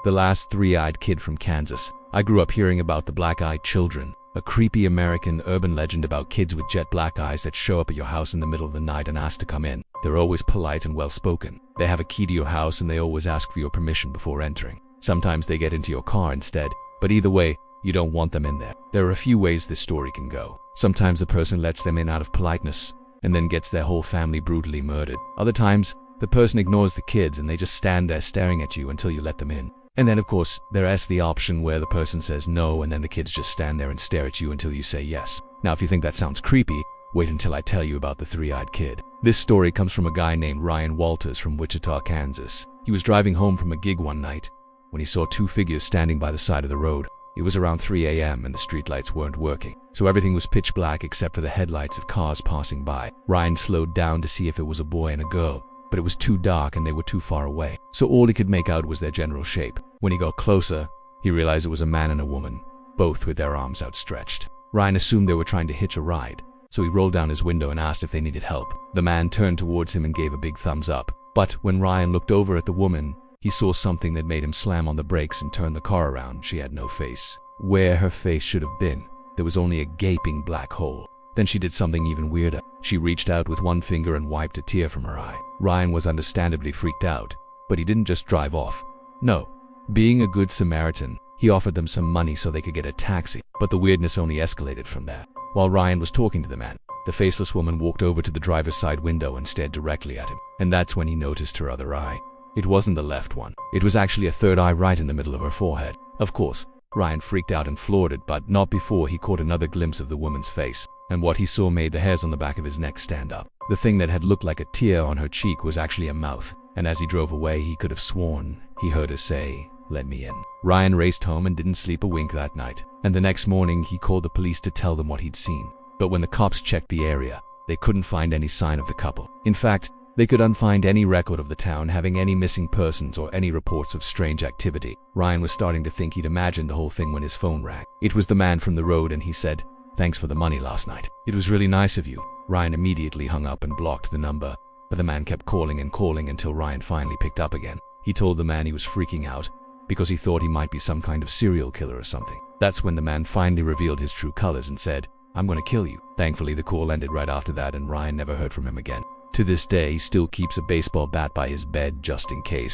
The Last Three-Eyed Kid from Kansas. I grew up hearing about the Black-Eyed Children, a creepy American urban legend about kids with jet black eyes that show up at your house in the middle of the night and ask to come in. They're always polite and well-spoken. They have a key to your house and they always ask for your permission before entering. Sometimes they get into your car instead, but either way, you don't want them in there. There are a few ways this story can go. Sometimes the person lets them in out of politeness and then gets their whole family brutally murdered. Other times, the person ignores the kids and they just stand there staring at you until you let them in. And then of course, there's the option where the person says no and then the kids just stand there and stare at you until you say yes. Now if you think that sounds creepy, wait until I tell you about the three-eyed kid. This story comes from a guy named Ryan Walters from Wichita, Kansas. He was driving home from a gig one night when he saw two figures standing by the side of the road. It was around 3 a.m. and the streetlights weren't working, so everything was pitch black except for the headlights of cars passing by. Ryan slowed down to see if it was a boy and a girl, but it was too dark and they were too far away, so all he could make out was their general shape. When he got closer, he realized it was a man and a woman, both with their arms outstretched. Ryan assumed they were trying to hitch a ride, so he rolled down his window and asked if they needed help. The man turned towards him and gave a big thumbs up, but when Ryan looked over at the woman, he saw something that made him slam on the brakes and turn the car around. She had no face. Where her face should have been, there was only a gaping black hole. Then she did something even weirder. She reached out with one finger and wiped a tear from her eye. Ryan was understandably freaked out, but he didn't just drive off. No. Being a good Samaritan, he offered them some money so they could get a taxi, but the weirdness only escalated from there. While Ryan was talking to the man, the faceless woman walked over to the driver's side window and stared directly at him, and that's when he noticed her other eye. It wasn't the left one. It was actually a third eye right in the middle of her forehead. Of course, Ryan freaked out and floored it, but not before he caught another glimpse of the woman's face, and what he saw made the hairs on the back of his neck stand up. The thing that had looked like a tear on her cheek was actually a mouth, and as he drove away he could have sworn he heard her say, "Let me in." Ryan raced home and didn't sleep a wink that night, and the next morning he called the police to tell them what he'd seen. But when the cops checked the area, they couldn't find any sign of the couple. In fact, they couldn't find any record of the town having any missing persons or any reports of strange activity. Ryan was starting to think he'd imagined the whole thing when his phone rang. It was the man from the road and he said, "Thanks for the money last night. It was really nice of you." Ryan immediately hung up and blocked the number, but the man kept calling and calling until Ryan finally picked up again. He told the man he was freaking out because he thought he might be some kind of serial killer or something. That's when the man finally revealed his true colors and said, "I'm gonna kill you." Thankfully, the call ended right after that and Ryan never heard from him again. To this day, he still keeps a baseball bat by his bed just in case.